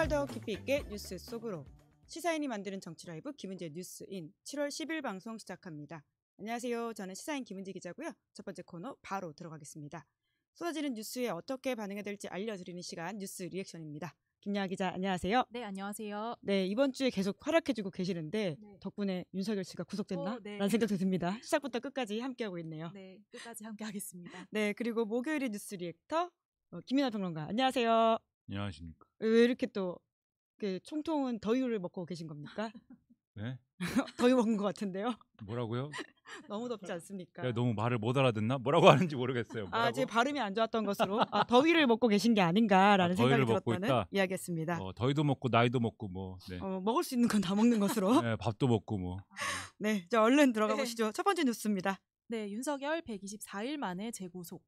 말 더 깊이 있게 뉴스 속으로 시사인이 만드는 정치 라이브 김은지의 뉴스인 7월 10일 방송 시작합니다. 안녕하세요. 저는 시사인 김은지 기자고요. 첫 번째 코너 바로 들어가겠습니다. 쏟아지는 뉴스에 어떻게 반응해야 될지 알려드리는 시간 뉴스 리액션입니다. 김양아 기자 안녕하세요. 네, 안녕하세요. 네, 이번 주에 계속 활약해주고 계시는데 덕분에 윤석열 씨가 구속됐나? 네. 라는 생각도 듭니다. 시작부터 끝까지 함께하고 있네요. 네, 끝까지 함께하겠습니다. 네, 그리고 목요일의 뉴스 리액터 김민아 평론가 안녕하세요. 안녕하십니까. 왜 이렇게 또 총통은 더위를 먹고 계신 겁니까? 네? 더위 먹은 것 같은데요. 뭐라고요? 너무 덥지 않습니까? 내가 너무 말을 못 알아듣나? 뭐라고 하는지 모르겠어요. 뭐라고? 제 발음이 안 좋았던 것으로 더위를 먹고 계신 게 아닌가라는 생각이 더위를 먹고 들었다는 있다? 이야기였습니다. 더위도 먹고 나이도 먹고 뭐. 네. 먹을 수 있는 건 다 먹는 것으로. 네, 밥도 먹고 뭐. 네, 자 얼른 들어가 보시죠. 첫 번째 뉴스입니다. 네, 윤석열 124일 만에 재구속.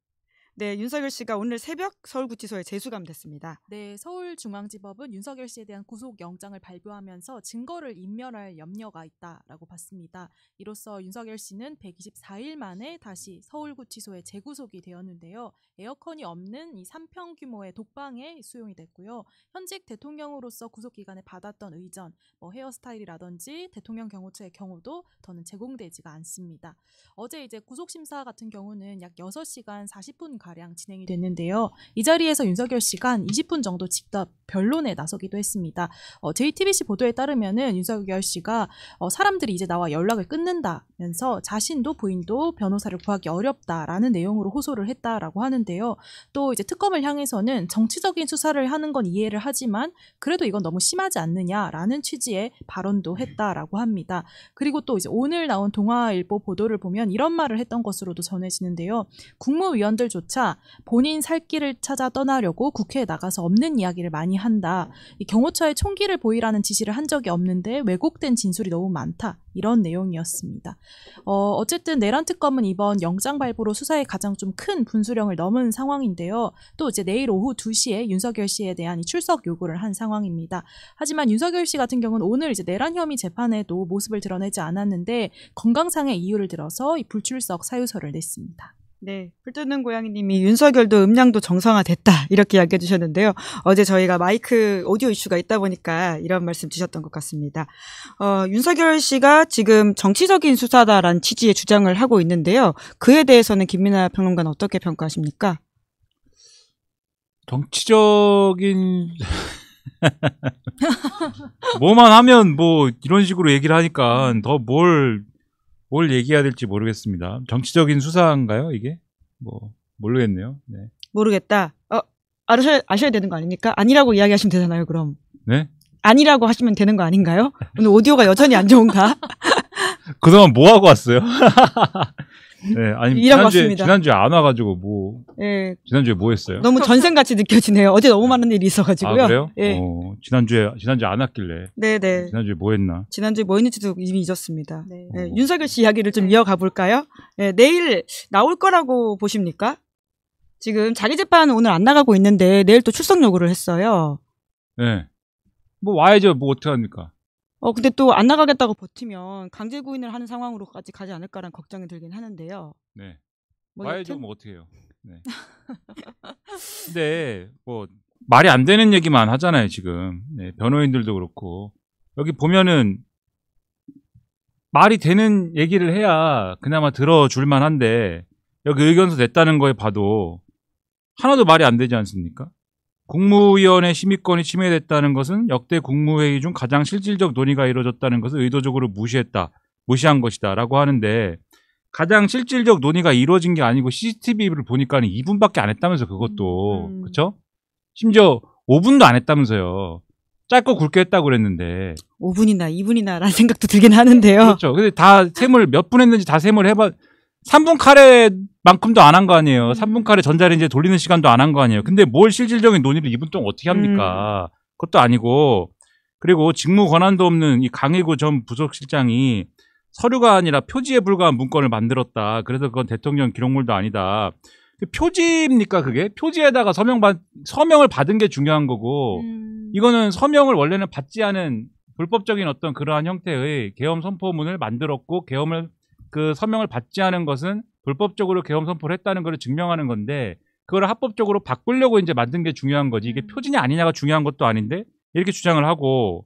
네, 윤석열 씨가 오늘 새벽 서울구치소에 재수감됐습니다. 네, 서울중앙지법은 윤석열 씨에 대한 구속영장을 발부하면서 증거를 인멸할 염려가 있다라고 봤습니다. 이로써 윤석열 씨는 124일 만에 다시 서울구치소에 재구속이 되었는데요. 에어컨이 없는 이 3평 규모의 독방에 수용이 됐고요. 현직 대통령으로서 구속기간에 받았던 의전, 헤어스타일이라든지 대통령 경호처의 경우도 더는 제공되지가 않습니다. 어제 이제 구속심사 같은 경우는 약 6시간 40분 가량 진행이 됐는데요. 이 자리에서 윤석열 씨가 한 20분 정도 직접 변론에 나서기도 했습니다. JTBC 보도에 따르면은 윤석열 씨가 사람들이 이제 나와 연락을 끊는다면서 자신도 부인도 변호사를 구하기 어렵다라는 내용으로 호소를 했다라고 하는데요. 또 이제 특검을 향해서는 정치적인 수사를 하는 건 이해를 하지만 그래도 이건 너무 심하지 않느냐라는 취지의 발언도 했다라고 합니다. 그리고 또 이제 오늘 나온 동아일보 보도를 보면 이런 말을 했던 것으로도 전해지는데요. 국무위원들조차 본인 살 길을 찾아 떠나려고 국회에 나가서 없는 이야기를 많이 한다. 이 경호처에 총기를 보이라는 지시를 한 적이 없는데 왜곡된 진술이 너무 많다. 이런 내용이었습니다. 어쨌든 내란 특검은 이번 영장 발부로 수사에 가장 좀 큰 분수령을 넘은 상황인데요. 또 이제 내일 오후 2시에 윤석열 씨에 대한 출석 요구를 한 상황입니다. 하지만 윤석열 씨 같은 경우는 오늘 이제 내란 혐의 재판에도 모습을 드러내지 않았는데 건강상의 이유를 들어서 이 불출석 사유서를 냈습니다. 네, 불뜨는 고양이님이 윤석열도 음량도 정상화됐다 이렇게 이야기해 주셨는데요. 어제 저희가 마이크 오디오 이슈가 있다 보니까 이런 말씀 주셨던 것 같습니다. 윤석열 씨가 지금 정치적인 수사다라는 취지의 주장을 하고 있는데요. 그에 대해서는 김민아 평론가는 어떻게 평가하십니까? 정치적인 뭐만 하면 뭐 이런 식으로 얘기를 하니까 더 뭘 얘기해야 될지 모르겠습니다. 정치적인 수사인가요, 이게? 모르겠네요. 네. 모르겠다. 아셔야 되는 거 아닙니까? 아니라고 이야기하시면 되잖아요, 그럼. 네? 아니라고 하시면 되는 거 아닌가요? 오늘 오디오가 여전히 안 좋은가? 그동안 뭐 하고 왔어요? 네, 아니, 지난주에 안 와가지고 네. 지난주에 뭐 했어요? 너무 전생같이 느껴지네요. 어제 너무 많은 일이 있어가지고요. 아, 그래요? 네. 지난주에 안 왔길래. 네네. 지난주에 뭐 했나? 지난주에 뭐 했는지도 이미 잊었습니다. 네. 네, 윤석열 씨 이야기를 좀 이어가 볼까요? 네, 내일 나올 거라고 보십니까? 지금 자기 재판 오늘 안 나가고 있는데 내일 또 출석 요구를 했어요. 네. 뭐 와야죠. 뭐 어떻게 합니까? 근데 또 안 나가겠다고 버티면 강제 구인을 하는 상황으로까지 가지 않을까라는 걱정이 들긴 하는데요. 네. 여튼? 와야죠. 뭐 어떻게 해요. 네. 근데 뭐 말이 안 되는 얘기만 하잖아요, 지금. 네, 변호인들도 그렇고. 여기 보면은 말이 되는 얘기를 해야 그나마 들어줄 만한데 여기 의견서 냈다는 거에 봐도 하나도 말이 안 되지 않습니까? 국무위원회 심의권이 침해됐다는 것은 역대 국무회의 중 가장 실질적 논의가 이루어졌다는 것을 의도적으로 무시한 것이다 라고 하는데 가장 실질적 논의가 이루어진 게 아니고 CCTV를 보니까는 2분밖에 안 했다면서 그것도 그렇죠? 심지어 5분도 안 했다면서요. 짧고 굵게 했다고 그랬는데 5분이나 2분이나 라는 생각도 들긴 하는데요. 그렇죠. 근데 다 셈을 몇 분 했는지 다 셈을 해봐 3분 카레만큼도 안 한 거 아니에요. 3분 카레 전자레인지에 돌리는 시간도 안 한 거 아니에요. 근데 뭘 실질적인 논의를 2분 동안 어떻게 합니까? 그것도 아니고 그리고 직무 권한도 없는 이 강혜구 전 부속실장이 서류가 아니라 표지에 불과한 문건을 만들었다. 그래서 그건 대통령 기록물도 아니다. 표지입니까 그게? 표지에다가 서명을 받은 게 중요한 거고 이거는 서명을 원래는 받지 않은 불법적인 어떤 그러한 형태의 계엄 선포문을 만들었고 그 서명을 받지 않은 것은 불법적으로 계엄 선포를 했다는 걸 증명하는 건데 그걸 합법적으로 바꾸려고 이제 만든 게 중요한 거지. 이게 표지냐 아니냐가 중요한 것도 아닌데 이렇게 주장을 하고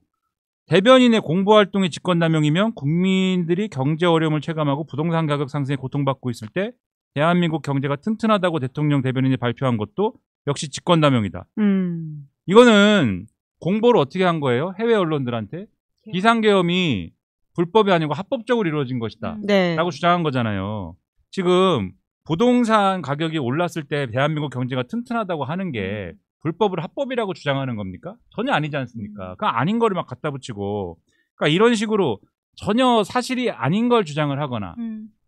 대변인의 공보활동이 직권남용이면 국민들이 경제 어려움을 체감하고 부동산 가격 상승에 고통받고 있을 때 대한민국 경제가 튼튼하다고 대통령 대변인이 발표한 것도 역시 직권남용이다. 이거는 공보를 어떻게 한 거예요? 해외 언론들한테 비상계엄이 불법이 아니고 합법적으로 이루어진 것이다 네. 라고 주장한 거잖아요. 지금 부동산 가격이 올랐을 때 대한민국 경제가 튼튼하다고 하는 게 불법을 합법이라고 주장하는 겁니까? 전혀 아니지 않습니까? 그러니까 아닌 거를 막 갖다 붙이고, 그러니까 이런 식으로 전혀 사실이 아닌 걸 주장을 하거나,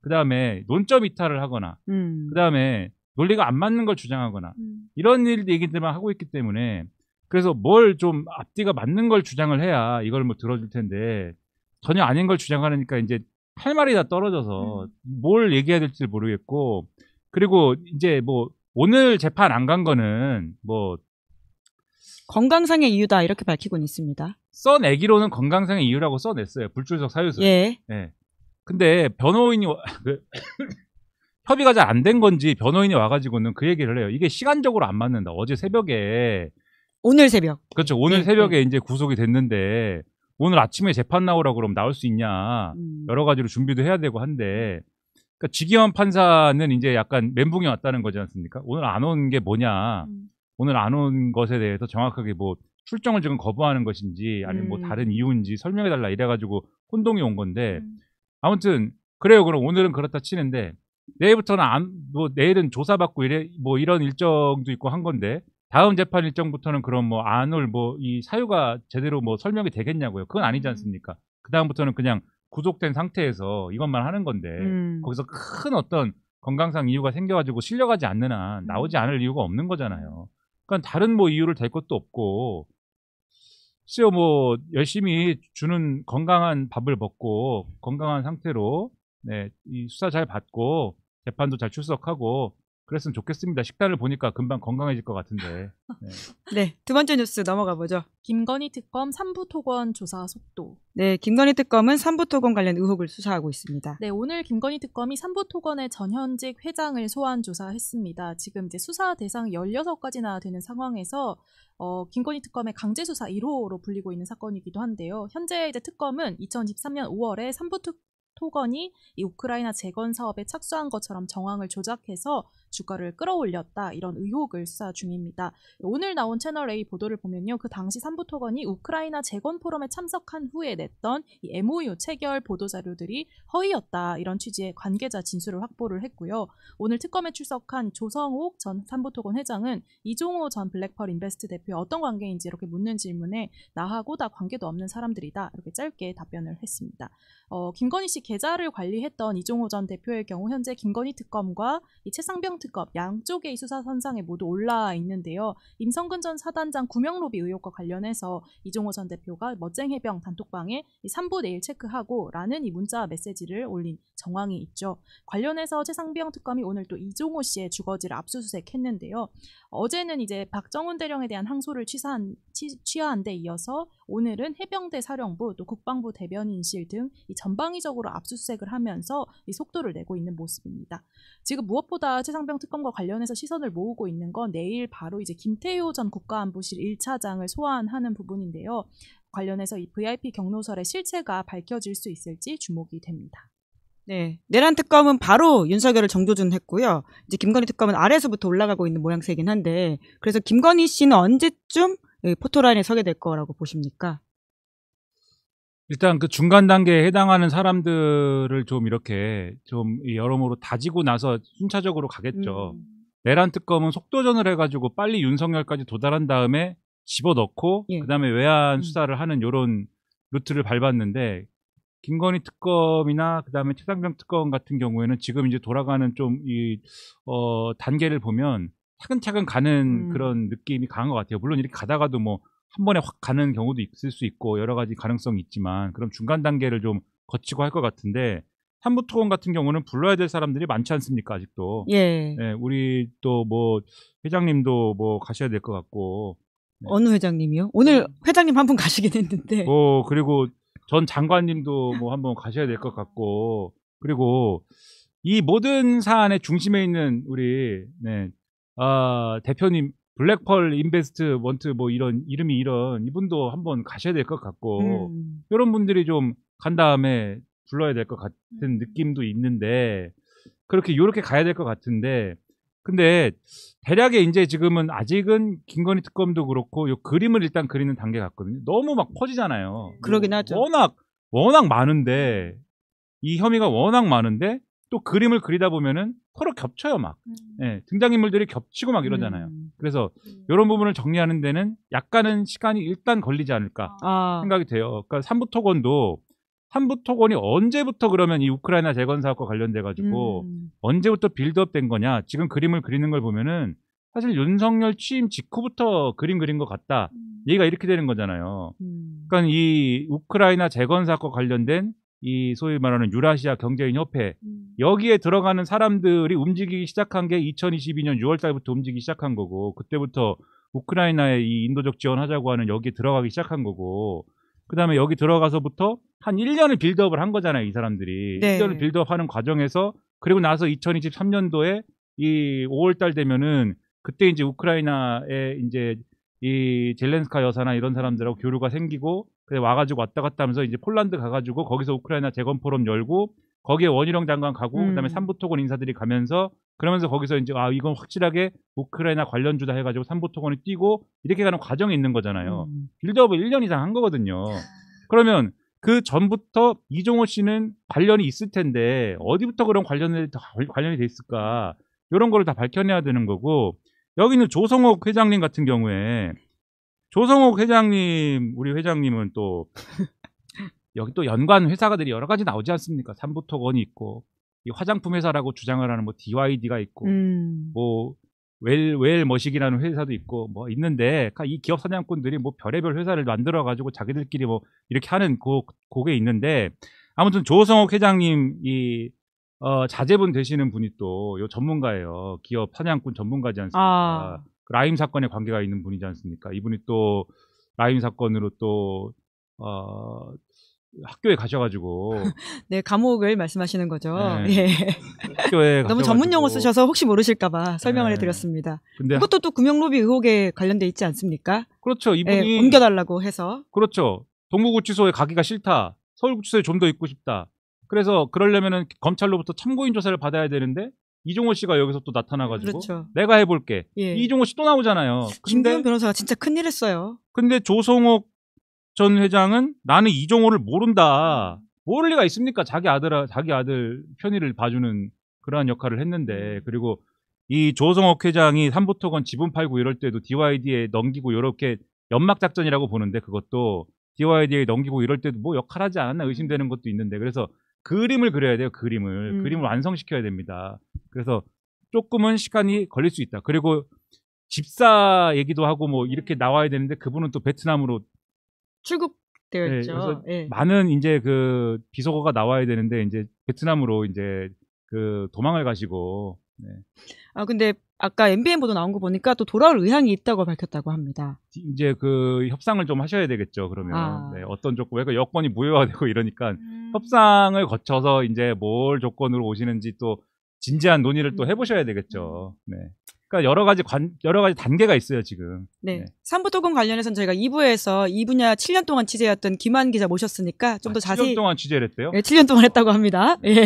그 다음에 논점 이탈을 하거나, 그 다음에 논리가 안 맞는 걸 주장하거나, 이런 얘기들만 하고 있기 때문에, 그래서 뭘 좀 앞뒤가 맞는 걸 주장을 해야 이걸 뭐 들어줄 텐데, 전혀 아닌 걸 주장하니까 이제 할 말이 다 떨어져서 뭘 얘기해야 될지 모르겠고, 그리고 이제 뭐 오늘 재판 안 간 거는 뭐 건강상의 이유다 이렇게 밝히고는 있습니다. 써내기로는 건강상의 이유라고 써냈어요. 불출석 사유서. 예. 네. 근데 변호인이 협의가 잘 안 된 건지 변호인이 와가지고는 그 얘기를 해요. 이게 시간적으로 안 맞는다. 어제 새벽에 오늘 새벽. 그렇죠. 오늘 네, 새벽에 네. 이제 구속이 됐는데 오늘 아침에 재판 나오라고 그러면 나올 수 있냐. 여러 가지로 준비도 해야 되고 한데 그러니까 지기현 판사는 이제 약간 멘붕이 왔다는 거지 않습니까? 오늘 안 온 게 뭐냐. 오늘 안 온 것에 대해서 정확하게 뭐 출정을 지금 거부하는 것인지 아니면 뭐 다른 이유인지 설명해달라 이래가지고 혼동이 온 건데 아무튼 그래요. 그럼 오늘은 그렇다 치는데 내일부터는 뭐 내일은 조사받고 뭐 이런 일정도 있고 한 건데 다음 재판 일정부터는 그럼 뭐 안 올 뭐 이 사유가 제대로 뭐 설명이 되겠냐고요. 그건 아니지 않습니까? 그 다음부터는 그냥 구속된 상태에서 이것만 하는 건데 거기서 큰 어떤 건강상 이유가 생겨가지고 실려가지 않는 한 나오지 않을 이유가 없는 거잖아요. 그러니까 다른 뭐 이유를 댈 것도 없고 글쎄요 뭐 열심히 주는 건강한 밥을 먹고 건강한 상태로 네, 이 수사 잘 받고 재판도 잘 출석하고 그랬으면 좋겠습니다. 식단을 보니까 금방 건강해질 것 같은데. 네. 네, 두 번째 뉴스 넘어가 보죠. 김건희 특검 3부 토건 조사 속도. 네, 김건희 특검은 3부 토건 관련 의혹을 수사하고 있습니다. 네, 오늘 김건희 특검이 3부 토건의 전현직 회장을 소환 조사했습니다. 지금 이제 수사 대상 16가지나 되는 상황에서 김건희 특검의 강제 수사 1호로 불리고 있는 사건이기도 한데요. 현재 이제 특검은 2013년 5월에 3부 토건이 이 우크라이나 재건 사업에 착수한 것처럼 정황을 조작해서 주가를 끌어올렸다 이런 의혹을 수사 중입니다. 오늘 나온 채널A 보도를 보면요. 그 당시 3부 토건이 우크라이나 재건 포럼에 참석한 후에 냈던 이 MOU 체결 보도자료들이 허위였다 이런 취지의 관계자 진술을 확보를 했고요. 오늘 특검에 출석한 조성옥 전 3부 토건 회장은 이종호 전 블랙펄 인베스트 대표의 어떤 관계인지 이렇게 묻는 질문에 나하고 다 관계도 없는 사람들이다 이렇게 짧게 답변을 했습니다. 김건희 씨 계좌를 관리했던 이종호 전 대표의 경우 현재 김건희 특검과 이 최상병 특검 양쪽의 수사 선상에 모두 올라 있는데요. 임성근 전 사단장 구명 로비 의혹과 관련해서 이종호 전 대표가 멋쟁해병 단톡방에 이 3부 내일 체크하고 라는 이 문자 메시지를 올린 정황이 있죠. 관련해서 최상병 특검이 오늘 또 이종호 씨의 주거지를 압수수색했는데요. 어제는 이제 박정훈 대령에 대한 항소를 취하한 데 이어서 오늘은 해병대 사령부 또 국방부 대변인실 등 이 전방위적으로 압수수색을 하면서 이 속도를 내고 있는 모습입니다. 지금 무엇보다 최상병 특검과 관련해서 시선을 모으고 있는 건 내일 바로 이제 김태효 전 국가안보실 1차장을 소환하는 부분인데요. 관련해서 이 VIP 경로설의 실체가 밝혀질 수 있을지 주목이 됩니다. 네, 내란 특검은 바로 윤석열을 정조준했고요. 이제 김건희 특검은 아래에서부터 올라가고 있는 모양새이긴 한데, 그래서 김건희 씨는 언제쯤 포토라인에 서게 될 거라고 보십니까? 일단 그 중간 단계에 해당하는 사람들을 좀 이렇게 좀 여러모로 다지고 나서 순차적으로 가겠죠. 내란 특검은 속도전을 해가지고 빨리 윤석열까지 도달한 다음에 집어넣고 예. 그다음에 외환 수사를 하는 이런 루트를 밟았는데 김건희 특검이나 그다음에 최상병 특검 같은 경우에는 지금 이제 돌아가는 좀 이 단계를 보면 차근차근 가는 그런 느낌이 강한 것 같아요. 물론 이렇게 가다가도 뭐 한 번에 확 가는 경우도 있을 수 있고 여러 가지 가능성이 있지만 그럼 중간 단계를 좀 거치고 할 것 같은데 3부 토건 같은 경우는 불러야 될 사람들이 많지 않습니까 아직도. 예. 네, 우리 또 뭐 회장님도 뭐 가셔야 될 것 같고. 네. 어느 회장님이요? 오늘 회장님 한 분 가시긴 했는데. 뭐 그리고 전 장관님도 뭐 한번 가셔야 될 것 같고 그리고 이 모든 사안의 중심에 있는 우리 대표님 블랙펄 인베스트먼트 뭐 이런 이름이 이런 이분도 한번 가셔야 될 것 같고 이런 분들이 좀 간 다음에 불러야 될 것 같은 느낌도 있는데 그렇게 요렇게 가야 될 것 같은데 근데 대략의 이제 지금은 아직은 김건희 특검도 그렇고 요 그림을 일단 그리는 단계 같거든요. 너무 막 퍼지잖아요. 그러긴 하죠. 워낙 많은데 이 혐의가 워낙 많은데 또 그림을 그리다 보면은 서로 겹쳐요 막. 예, 등장인물들이 겹치고 막 이러잖아요. 그래서 이런 부분을 정리하는 데는 약간은 시간이 일단 걸리지 않을까 생각이 돼요. 그러니까 삼부토건이 언제부터 그러면 이 우크라이나 재건 사업과 관련돼 가지고 언제부터 빌드업된 거냐? 지금 그림을 그리는 걸 보면은 사실 윤석열 취임 직후부터 그림 그린 것 같다. 얘기가 이렇게 되는 거잖아요. 그러니까 이 우크라이나 재건 사업과 관련된 이 소위 말하는 유라시아 경제인 협회 여기에 들어가는 사람들이 움직이기 시작한 게 2022년 6월 달부터 움직이기 시작한 거고 그때부터 우크라이나에 이 인도적 지원하자고 하는 여기에 들어가기 시작한 거고 그 다음에 여기 들어가서부터 한 1년을 빌드업을 한 거잖아요, 이 사람들이. 네. 1년을 빌드업 하는 과정에서, 그리고 나서 2023년도에 이 5월달 되면은, 그때 이제 우크라이나에 이제 이 젤렌스카 여사나 이런 사람들하고 교류가 생기고, 그래 와가지고 왔다 갔다 하면서 이제 폴란드 가가지고 거기서 우크라이나 재건 포럼 열고, 거기에 원희룡 장관 가고, 그 다음에 삼부토건 인사들이 가면서, 그러면서 거기서 이제, 이건 확실하게 우크라이나 관련주다 해가지고 삼부토건이 뛰고, 이렇게 가는 과정이 있는 거잖아요. 빌드업을 1년 이상 한 거거든요. 그러면 그 전부터 이종호 씨는 관련이 있을 텐데, 어디부터 그런 관련이 돼 있을까? 이런 거를 다 밝혀내야 되는 거고, 여기는 조성옥 회장님 같은 경우에, 조성옥 회장님, 우리 회장님은 또, 여기 또 연관 회사가들이 여러 가지 나오지 않습니까? 삼부토건이 있고, 이 화장품 회사라고 주장을 하는 뭐 DYD가 있고, 뭐 웰머식이라는 회사도 있고, 뭐 있는데, 이 기업 사냥꾼들이 뭐 별의별 회사를 만들어가지고 자기들끼리 뭐 이렇게 하는 그게 있는데, 아무튼 조성옥 회장님 이 자제분 되시는 분이 또 요 전문가예요. 기업 사냥꾼 전문가지 않습니까? 라임 사건에 관계가 있는 분이지 않습니까? 이분이 또 라임 사건으로 또 학교에 가셔가지고 네, 감옥을 말씀하시는 거죠. 네. 예. 학교에 너무 전문 용어 쓰셔서 혹시 모르실까봐 설명을 네. 해드렸습니다. 근데 그것도 또 금융로비 의혹에 관련돼 있지 않습니까? 그렇죠. 이분이 예, 옮겨달라고 해서. 그렇죠. 동부구치소에 가기가 싫다. 서울구치소에 좀 더 있고 싶다. 그래서 그러려면은 검찰로부터 참고인 조사를 받아야 되는데 이종호 씨가 여기서 또 나타나가지고 그렇죠. 내가 해볼게. 예. 이종호 씨 또 나오잖아요. 김기현 변호사가 진짜 큰일 했어요. 근데 조성옥 전 회장은 나는 이종호를 모른다. 모를 리가 있습니까? 자기 아들 편의를 봐주는 그러한 역할을 했는데 그리고 이 조성옥 회장이 삼부토건 지분 팔고 이럴 때도 DYD에 넘기고 이렇게 연막 작전이라고 보는데 그것도 DYD에 넘기고 이럴 때도 뭐 역할하지 않았나 의심되는 것도 있는데 그래서 그림을 그려야 돼요. 그림을 완성시켜야 됩니다. 그래서 조금은 시간이 걸릴 수 있다. 그리고 집사 얘기도 하고 뭐 이렇게 나와야 되는데 그분은 또 베트남으로 출국되어 있죠. 그래서 예. 많은 이제 그 비속어가 나와야 되는데 이제 베트남으로 이제 그 도망을 가시고. 네. 근데 아까 MBN 보도 나온 거 보니까 또 돌아올 의향이 있다고 밝혔다고 합니다. 이제 그 협상을 좀 하셔야 되겠죠. 그러면 네, 어떤 조건, 왜 여건이 무효화되고 이러니까 협상을 거쳐서 이제 뭘 조건으로 오시는지 또 진지한 논의를 또 해보셔야 되겠죠. 네. 그러니까 여러 가지 단계가 있어요 지금. 네. 삼부토건 관련해서는 저희가 2부에서 이 분야 7년 동안 취재했던 김한 기자 모셨으니까 좀 더 자세히 7년 동안 취재를 했대요? 네, 7년 동안 했다고 합니다. 예.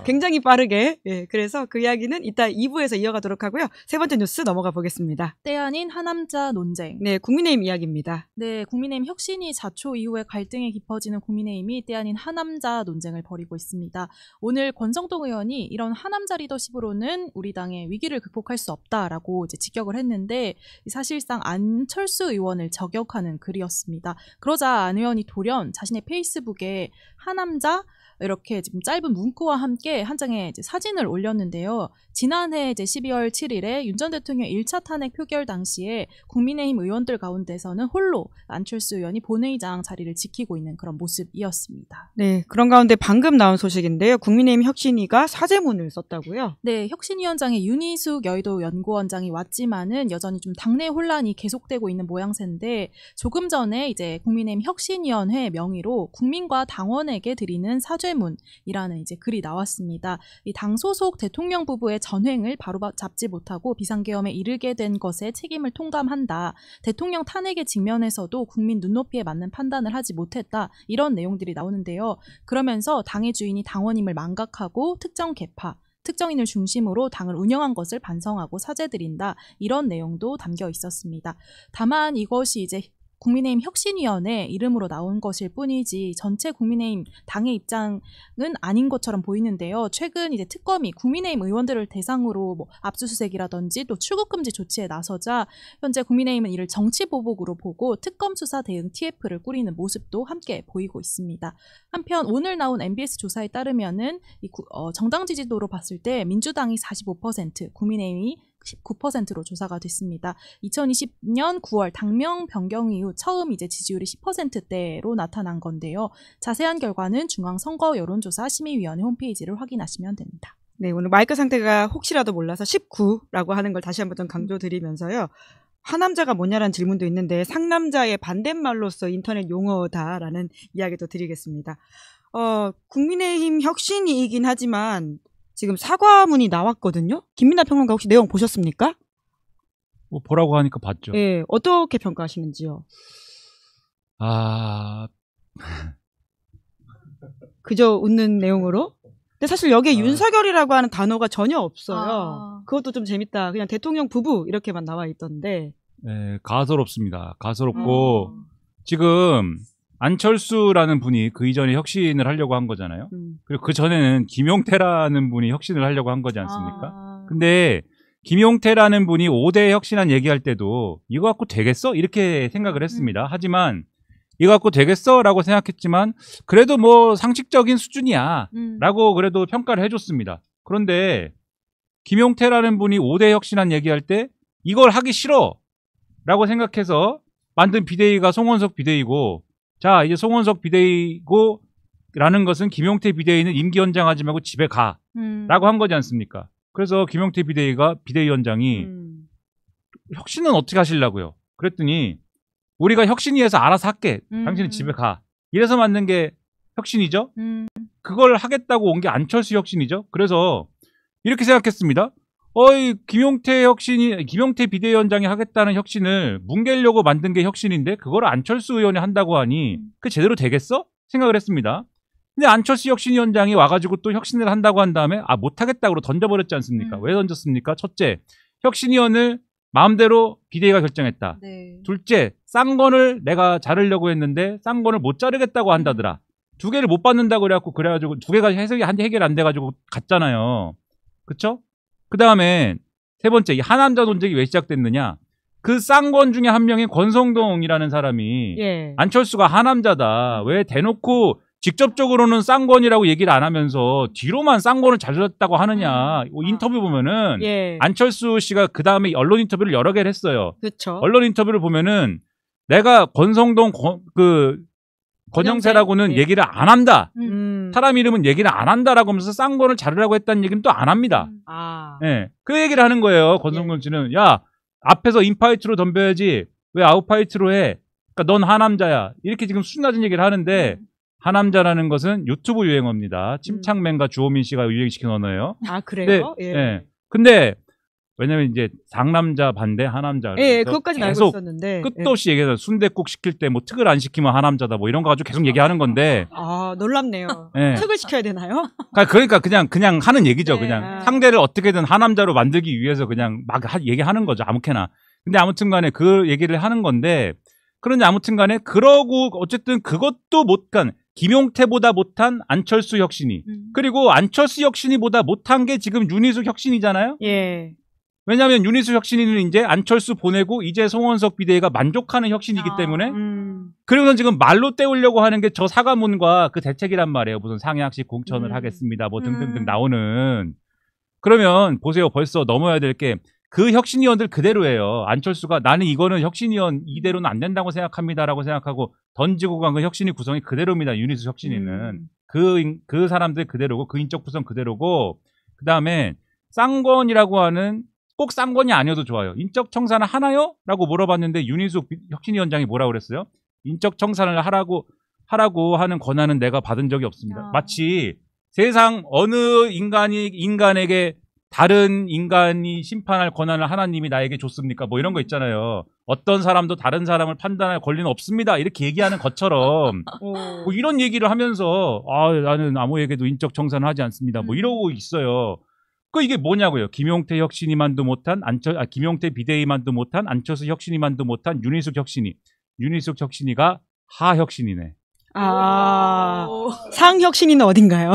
굉장히 빠르게. 예. 그래서 그 이야기는 이따 2부에서 이어가도록 하고요. 세 번째 뉴스 넘어가 보겠습니다. 때 아닌 하남자 논쟁. 네, 국민의힘 이야기입니다. 네, 국민의힘 혁신이 자초 이후에 갈등이 깊어지는 국민의힘이 때 아닌 하남자 논쟁을 벌이고 있습니다. 오늘 권성동 의원이 이런 하남자 리더십으로는 우리 당의 위기를 극복할 수 없다라고 이제 직격을 했는데 사실상 안철수 의원을 저격하는 글이었습니다. 그러자 안 의원이 돌연 자신의 페이스북에 하남자 이렇게 지금 짧은 문구와 함께 한 장의 이제 사진을 올렸는데요. 지난해 이제 12월 7일에 윤 전 대통령 1차 탄핵 표결 당시에 국민의힘 의원들 가운데서는 홀로 안철수 의원이 본회의장 자리를 지키고 있는 그런 모습이었습니다. 네, 그런 가운데 방금 나온 소식인데요. 국민의힘 혁신위가 사죄문을 썼다고요? 네, 혁신위원장의 윤희숙 여의도 연구원장이 왔지만은 여전히 좀 당내 혼란이 계속되고 있는 모양새인데 조금 전에 이제 국민의힘 혁신위원회 명의로 국민과 당원에게 드리는 사죄 현재문이라는 이제 글이 나왔습니다. 이 당 소속 대통령 부부의 전횡을 바로 잡지 못하고 비상계엄에 이르게 된 것에 책임을 통감한다. 대통령 탄핵에 직면해서도 국민 눈높이에 맞는 판단을 하지 못했다. 이런 내용들이 나오는데요. 그러면서 당의 주인이 당원임을 망각하고 특정 계파, 특정인을 중심으로 당을 운영한 것을 반성하고 사죄드린다. 이런 내용도 담겨 있었습니다. 다만 이것이 이제 국민의힘 혁신위원회 이름으로 나온 것일 뿐이지 전체 국민의힘 당의 입장은 아닌 것처럼 보이는데요. 최근 이제 특검이 국민의힘 의원들을 대상으로 뭐 압수수색이라든지 또 출국금지 조치에 나서자 현재 국민의힘은 이를 정치보복으로 보고 특검 수사 대응 TF를 꾸리는 모습도 함께 보이고 있습니다. 한편 오늘 나온 MBS 조사에 따르면은 정당 지지도로 봤을 때 민주당이 45%, 국민의힘이 19%로 조사가 됐습니다. 2020년 9월 당명 변경 이후 처음 이제 지지율이 10%대로 나타난 건데요. 자세한 결과는 중앙선거 여론조사 심의위원회 홈페이지를 확인하시면 됩니다. 네, 오늘 마이크 상태가 혹시라도 몰라서 19라고 하는 걸 다시 한번 좀 강조드리면서요. 하남자가 뭐냐라는 질문도 있는데 상남자의 반대말로서 인터넷 용어다라는 이야기도 드리겠습니다. 국민의힘 혁신이긴 하지만 지금 사과문이 나왔거든요. 김민하 평론가 혹시 내용 보셨습니까? 뭐 보라고 하니까 봤죠. 네, 어떻게 평가하시는지요? 그저 웃는 내용으로? 근데 사실 여기에 윤석열이라고 하는 단어가 전혀 없어요. 그것도 좀 재밌다. 그냥 대통령 부부 이렇게만 나와 있던데. 네, 가소롭습니다. 가소롭고 지금 안철수라는 분이 그 이전에 혁신을 하려고 한 거잖아요. 그리고 그 전에는 김용태라는 분이 혁신을 하려고 한 거지 않습니까? 근데 김용태라는 분이 5대 혁신안 얘기할 때도 이거 갖고 되겠어? 이렇게 생각을 했습니다. 하지만 이거 갖고 되겠어? 라고 생각했지만 그래도 뭐 상식적인 수준이야 라고 그래도 평가를 해줬습니다. 그런데 김용태라는 분이 5대 혁신안 얘기할 때 이걸 하기 싫어 라고 생각해서 만든 비대위가 송원석 비대위고, 자, 이제 송원석 비대위고 라는 것은 김용태 비대위는 임기 연장하지 말고 집에 가 라고 한 거지 않습니까? 그래서 김용태 비대위가 비대위원장이 혁신은 어떻게 하시려고요? 그랬더니 우리가 혁신위에서 알아서 할게. 당신은 집에 가. 이래서 만든 게 혁신이죠. 그걸 하겠다고 온 게 안철수 혁신이죠. 그래서 이렇게 생각했습니다. 김용태 비대위원장이 하겠다는 혁신을 뭉개려고 만든 게 혁신인데 그걸 안철수 의원이 한다고 하니 그게 제대로 되겠어? 생각을 했습니다. 근데 안철수 혁신위원장이 와가지고 또 혁신을 한다고 한 다음에 못하겠다고 던져버렸지 않습니까? 왜 던졌습니까? 첫째, 혁신위원을 마음대로 비대위가 결정했다. 네. 둘째, 쌍권을 내가 자르려고 했는데 쌍권을 못 자르겠다고 한다더라. 두 개를 못 받는다고 그래가지고 두 개가 해결 안 돼가지고 갔잖아요. 그쵸? 그 다음에 세 번째, 이 하남자 논쟁이 왜 시작됐느냐? 그 쌍권 중에 한 명인 권성동이라는 사람이 안철수가 하남자다. 왜 대놓고 직접적으로는 쌍권이라고 얘기를 안 하면서 뒤로만 쌍권을 자르렸다고 하느냐. 인터뷰 보면은 안철수 씨가 그 다음에 언론 인터뷰를 여러 개를 했어요. 그쵸. 언론 인터뷰를 보면은 내가 권성동 권영세라고는 얘기를 안 한다. 사람 이름은 얘기를 안 한다라고 하면서 쌍권을 자르라고 했다는 얘기는 또 안 합니다. 네. 그 얘기를 하는 거예요. 권성동 씨는. 야, 앞에서 인파이트로 덤벼야지 왜 아웃파이트로 해? 그러니까 넌 하남자야. 이렇게 지금 수준 낮은 얘기를 하는데 하남자라는 것은 유튜브 유행어입니다. 침착맨과 주호민 씨가 유행시킨 언어예요. 아, 그래요? 네. 근데 왜냐면 이제 상남자 반대 하남자. 그것까지는 알고 있었는데 끝도 없이 얘기해서 순댓국 시킬 때 뭐 특을 안 시키면 하남자다 뭐 이런 거 가지고 계속 얘기하는 건데. 놀랍네요. 특을 시켜야 되나요? 그러니까 그냥 하는 얘기죠. 그냥 상대를 어떻게든 하남자로 만들기 위해서 그냥 막 얘기하는 거죠. 아무렇게나. 근데 아무튼간에 그 얘기를 하는 건데, 그런데 아무튼간에 그러고 어쨌든 그것도 못간 김용태보다 못한 안철수 혁신이, 그리고 안철수 혁신이보다 못한 게 지금 윤희숙 혁신이잖아요. 왜냐하면 윤희숙 혁신이는 이제 안철수 보내고 이제 송원석 비대위가 만족하는 혁신이기 때문에 그리고는 지금 말로 때우려고 하는 게 저 사과문과 그 대책이란 말이에요. 무슨 상향식 공천을 하겠습니다. 뭐 등등등 나오는. 그러면 보세요. 벌써 넘어야 될 게 그 혁신위원들 그대로예요. 안철수가 나는 이거는 혁신위원 이대로는 안 된다고 생각합니다라고 생각하고 던지고 간 그 혁신위 구성이 그대로입니다. 윤희숙 혁신위는. 그 사람들 그대로고 그 인적 구성 그대로고, 그 다음에 쌍권이라고 하는, 꼭 쌍권이 아니어도 좋아요. 인적 청산을 하나요? 라고 물어봤는데 윤희숙 혁신위원장이 뭐라고 그랬어요? 인적 청산을 하라고 하는 권한은 내가 받은 적이 없습니다. 아. 마치 세상 어느 인간에게 다른 인간이 심판할 권한을 하나님이 나에게 줬습니까? 뭐 이런 거 있잖아요. 어떤 사람도 다른 사람을 판단할 권리는 없습니다. 이렇게 얘기하는 것처럼 뭐 이런 얘기를 하면서 나는 아무에게도 인적 청산을 하지 않습니다. 뭐 이러고 있어요. 이게 뭐냐고요. 김용태 혁신이만도 못한 김용태 비대위만도 못한 안철수 혁신이만도 못한 윤희숙 혁신이가 하혁신이네. 상혁신이는 어딘가요?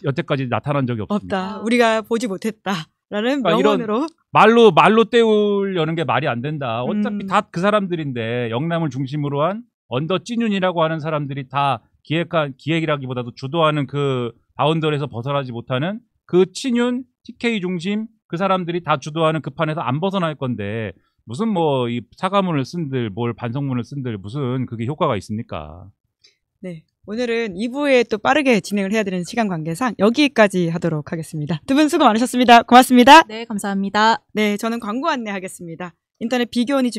여태까지 나타난 적이 없습니다. 없다. 우리가 보지 못했다라는 명언으로. 말로 때우려는 게 말이 안 된다. 어차피 다 그 사람들인데 영남을 중심으로 한 언더 찐윤이라고 하는 사람들이 다 기획이라기보다도 주도하는 그 바운더리에서 벗어나지 못하는 그 친윤 TK 중심 그 사람들이 다 주도하는 그 판에서 안 벗어날 건데 무슨 뭐 이 사과문을 쓴들 뭘 반성문을 쓴들 무슨 그게 효과가 있습니까? 네. 오늘은 2부에 또 빠르게 진행을 해야 되는 시간 관계상 여기까지 하도록 하겠습니다. 두 분 수고 많으셨습니다. 고맙습니다. 네, 감사합니다. 네, 저는 광고 안내하겠습니다. 인터넷 비교원이